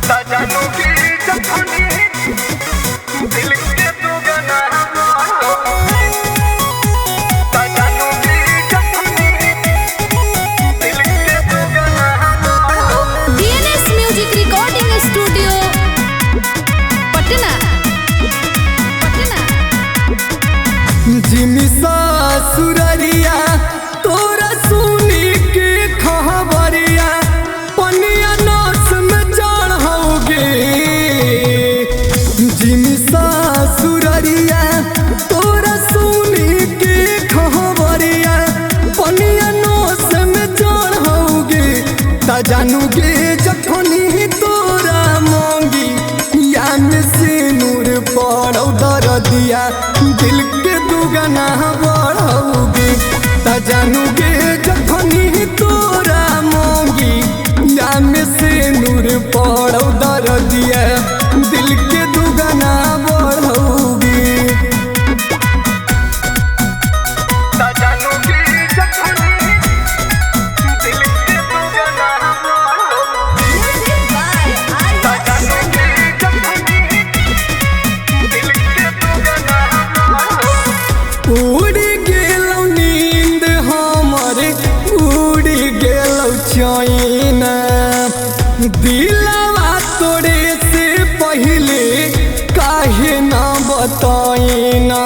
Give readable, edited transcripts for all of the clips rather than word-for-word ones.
सजनों की जखनी दिल के दुगना सजनों की जखनी दिल के दुगना DNS music recording studio Patna जिमी सासुररिया तोरा सुनी के खबरिया पनिया नास में चढ़ोगे। जिमी सासुररिया तोरा सुनी के खबरिया पनिया नास में चढ़ोगे। ता जानूगे जखनी तोरा मांगी या में से नूर पड़ो दरदिया दिल के दुगना बढ़ोगे। ता जानूगे जखनी तोरा मांगी या में से नूर पड़ो दरदिया दिल के दुगना बढ़ोगे। सजनों की जखनी दिल के दुगना सजनों की जखनी दिल के दुगना उड़ी गेलौ नींद हमर उड़ी गेलौ चैन दिलवा तोरे से पहले काहे ना बताइना।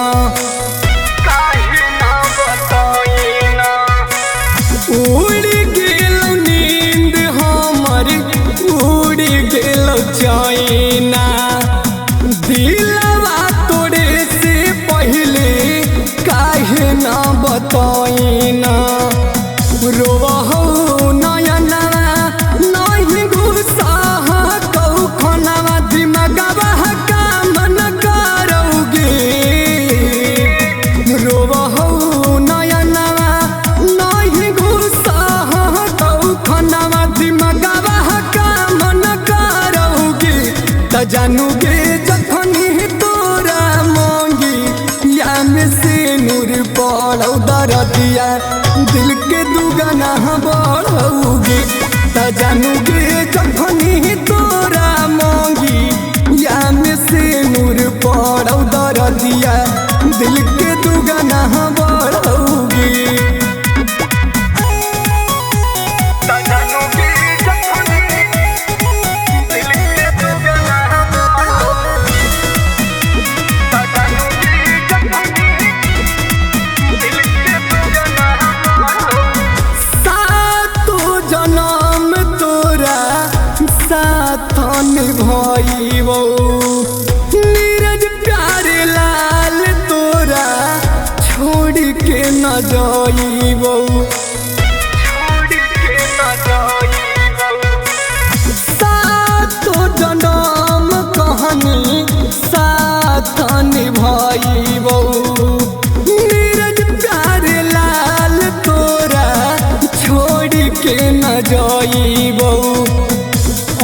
काहे ना बताइना उड़ी गेलौ नींद हमर उड़ी गेलौ चैना दिलवा तोरे से पहले काहे ना बताइना। रोवहु नयना नहीं गुस्सा कहू खनावा दिमागवा काम न करोगे। रोवहु नयना नहीं गुस्सा कहू खनावा दिमागवा काम न करोगे। त जानूगे जखनी तोरा मांगी या में से नूर पड़ो दरदिया दिल के दुगना बढ़ोगे। त जानूगे जखनी तोरा मांगी या में से नूर पड़ो दरदिया दिल के दुगना बढ़ोगे। सजनों की जखनी दिल के दुगना सजनों की जखनी दिल के दुगना सातो जन्म तोरा साथ निभाइबो नीरज प्यारे लाल तोरा छोड़ के न जाइबो। छोड़ के न जाइबो सातो जन्म कहानी साथ निभाइबो नीरज प्यारे लाल तोरा छोड़ के न जाइबो।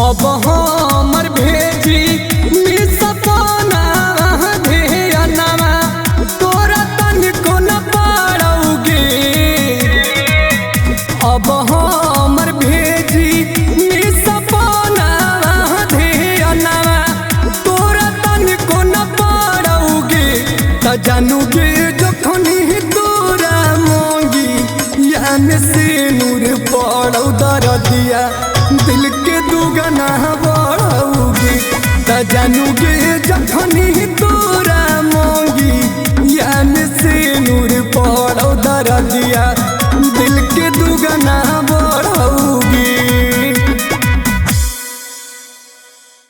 अब हमर भेजी सपना ध्यानमा तोरा तनिको न पाड़ोगे। अब हमर भेजी सपना ध्यानमा तोरा तनिको न पाड़ोगे। त जानूगे जखनी तोरा मांगी या में से नूर पड़ो दरदिया दिल के दुगना बढ़ोगे। त जानूगे